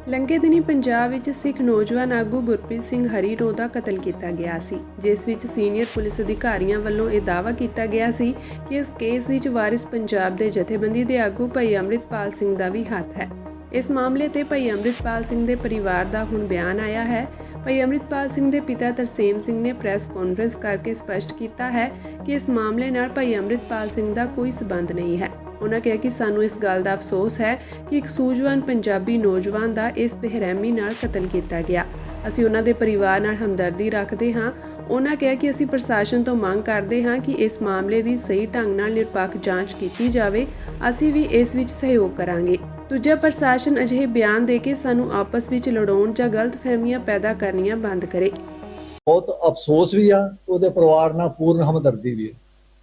ਲੰਘੇ ਦਿਨੀ ਪੰਜਾਬ ਵਿੱਚ ਸਿੱਖ ਨੌਜਵਾਨ ਆਗੂ ਗੁਰਪ੍ਰੀਤ ਸਿੰਘ ਹਰੀਰੋਂ ਦਾ ਕਤਲ ਕੀਤਾ ਗਿਆ ਸੀ, ਜਿਸ ਵਿੱਚ ਸੀਨੀਅਰ ਪੁਲਿਸ ਅਧਿਕਾਰੀਆਂ ਵੱਲੋਂ ਇਹ ਦਾਅਵਾ ਕੀਤਾ ਗਿਆ ਸੀ ਕਿ ਇਸ ਕੇਸ ਵਿੱਚ ਵਾਰਿਸ ਪੰਜਾਬ ਦੇ ਜਥੇਬੰਦੀ ਦੇ ਆਗੂ ਭਾਈ ਅੰਮ੍ਰਿਤਪਾਲ ਸਿੰਘ ਦਾ ਵੀ ਹੱਥ ਹੈ। ਇਸ ਮਾਮਲੇ ਤੇ ਭਾਈ ਅੰਮ੍ਰਿਤਪਾਲ ਸਿੰਘ ਦੇ ਪਰਿਵਾਰ ਦਾ ਹੁਣ ਬਿਆਨ ਆਇਆ ਹੈ। ਭਾਈ ਅੰਮ੍ਰਿਤਪਾਲ ਸਿੰਘ ਦੇ ਪਿਤਾ ਤਰਸੇਮ ਸਿੰਘ ਨੇ ਪ੍ਰੈਸ ਕਾਨਫਰੰਸ ਕਰਕੇ ਸਪਸ਼ਟ ਕੀਤਾ ਹੈ ਕਿ ਇਸ ਮਾਮਲੇ ਨਾਲ ਭਾਈ ਅੰਮ੍ਰਿਤਪਾਲ ਸਿੰਘ ਦਾ ਕੋਈ ਸਬੰਧ ਨਹੀਂ ਹੈ। ਉਹਨਾਂ ਕਿਹਾ ਕਿ ਸਾਨੂੰ ਇਸ ਗੱਲ ਦਾ ਅਫਸੋਸ ਹੈ ਕਿ ਇੱਕ ਸੂਝਵਾਨ ਪੰਜਾਬੀ ਨੌਜਵਾਨ ਦਾ ਇਸ ਬੇਰਹਿਮੀ ਨਾਲ ਕਤਲ ਕੀਤਾ ਗਿਆ। ਅਸੀਂ ਉਹਨਾਂ ਦੇ ਪਰਿਵਾਰ ਨਾਲ ਹਮਦਰਦੀ ਰੱਖਦੇ ਹਾਂ। ਉਹਨਾਂ ਕਿਹਾ ਕਿ ਅਸੀਂ ਪ੍ਰਸ਼ਾਸਨ ਤੋਂ ਮੰਗ ਕਰਦੇ ਹਾਂ ਕਿ ਇਸ ਮਾਮਲੇ ਦੀ ਸਹੀ ਢੰਗ ਨਾਲ ਨਿਰਪੱਖ ਜਾਂਚ ਕੀਤੀ ਜਾਵੇ। ਅਸੀਂ ਵੀ ਇਸ ਵਿੱਚ ਸਹਿਯੋਗ ਕਰਾਂਗੇ। ਦੂਜਾ, ਪ੍ਰਸ਼ਾਸਨ ਅਜਿਹੇ ਬਿਆਨ ਦੇ ਕੇ ਸਾਨੂੰ ਆਪਸ ਵਿੱਚ ਲੜਾਉਣ ਜਾਂ ਗਲਤਫਹਿਮੀਆਂ ਪੈਦਾ ਕਰਨੀਆਂ ਬੰਦ ਕਰੇ। ਬਹੁਤ ਅਫਸੋਸ ਵੀ ਆ, ਉਹਦੇ ਪਰਿਵਾਰ ਨਾਲ ਪੂਰਨ ਹਮਦਰਦੀ ਵੀ ਹੈ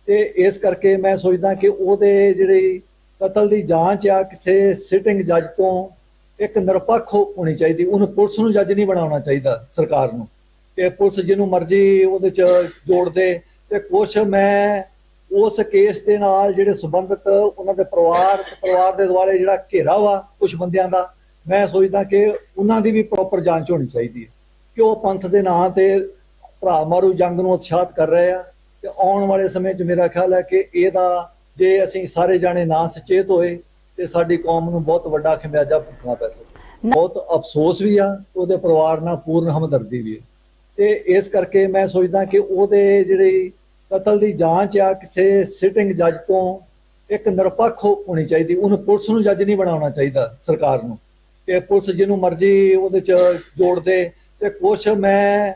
ਤੇ ਇਸ ਕਰਕੇ ਮੈਂ ਸੋਚਦਾ ਕਿ ਉਹਦੇ ਜਿਹੜੀ ਕਤਲ ਦੀ ਜਾਂਚ ਆ ਕਿਸੇ ਸਿਟਿੰਗ ਜੱਜ ਤੋਂ ਇੱਕ ਨਿਰਪੱਖ ਹੋਣੀ ਚਾਹੀਦੀ। ਉਹਨੂੰ ਪੁਲਿਸ ਨੂੰ ਜੱਜ ਨਹੀਂ ਬਣਾਉਣਾ ਚਾਹੀਦਾ, ਸਰਕਾਰ ਨੂੰ। ਤੇ ਪੁਲਿਸ ਜਿਹਨੂੰ ਮਰਜ਼ੀ ਉਹਦੇ 'ਚ ਜੋੜ ਦੇ। ਤੇ ਕੁਛ ਮੈਂ ਉਸ ਕੇਸ ਦੇ ਨਾਲ ਜਿਹੜੇ ਸੰਬੰਧਿਤ ਉਹਨਾਂ ਦੇ ਪਰਿਵਾਰ ਦੇ ਦੁਆਲੇ ਜਿਹੜਾ ਘੇਰਾ ਵਾ ਕੁਛ ਬੰਦਿਆਂ ਦਾ, ਮੈਂ ਸੋਚਦਾ ਕਿ ਉਹਨਾਂ ਦੀ ਵੀ ਪ੍ਰੋਪਰ ਜਾਂਚ ਹੋਣੀ ਚਾਹੀਦੀ ਹੈ ਕਿ ਉਹ ਪੰਥ ਦੇ ਨਾਂ ਤੇ ਭਰਾ ਮਾਰੂ ਜੰਗ ਨੂੰ ਉਤਸ਼ਾਹਿਤ ਕਰ ਰਹੇ ਆ। ਤੇ ਆਉਣ ਵਾਲੇ ਸਮੇਂ 'ਚ ਮੇਰਾ ਖਿਆਲ ਹੈ ਕਿ ਇਹਦਾ ਜੇ ਅਸੀਂ ਸਾਰੇ ਜਾਣੇ ਨਾ ਸੁਚੇਤ ਹੋਏ ਤੇ ਸਾਡੀ ਕੌਮ ਨੂੰ ਬਹੁਤ ਵੱਡਾ ਖਮਿਆਜਾ ਭੁਗਤਣਾ ਪੈ ਸਕਦਾ। ਬਹੁਤ ਅਫਸੋਸ ਵੀ ਆ, ਉਹਦੇ ਪਰਿਵਾਰ ਨਾਲ ਪੂਰਨ ਹਮਦਰਦੀ ਵੀ ਹੈ ਤੇ ਇਸ ਕਰਕੇ ਮੈਂ ਸੋਚਦਾ ਕਿ ਉਹਦੇ ਜਿਹੜੀ ਕਤਲ ਦੀ ਜਾਂਚ ਆ ਕਿਸੇ ਸਿਟਿੰਗ ਜੱਜ ਤੋਂ ਇੱਕ ਨਿਰਪੱਖ ਹੋਣੀ ਚਾਹੀਦੀ। ਉਹਨੂੰ ਪੁਲਿਸ ਨੂੰ ਜੱਜ ਨਹੀਂ ਬਣਾਉਣਾ ਚਾਹੀਦਾ, ਸਰਕਾਰ ਨੂੰ। ਤੇ ਪੁਲਿਸ ਜਿਹਨੂੰ ਮਰਜ਼ੀ ਉਹਦੇ 'ਚ ਜੋੜ ਦੇ। ਤੇ ਕੁਛ ਮੈਂ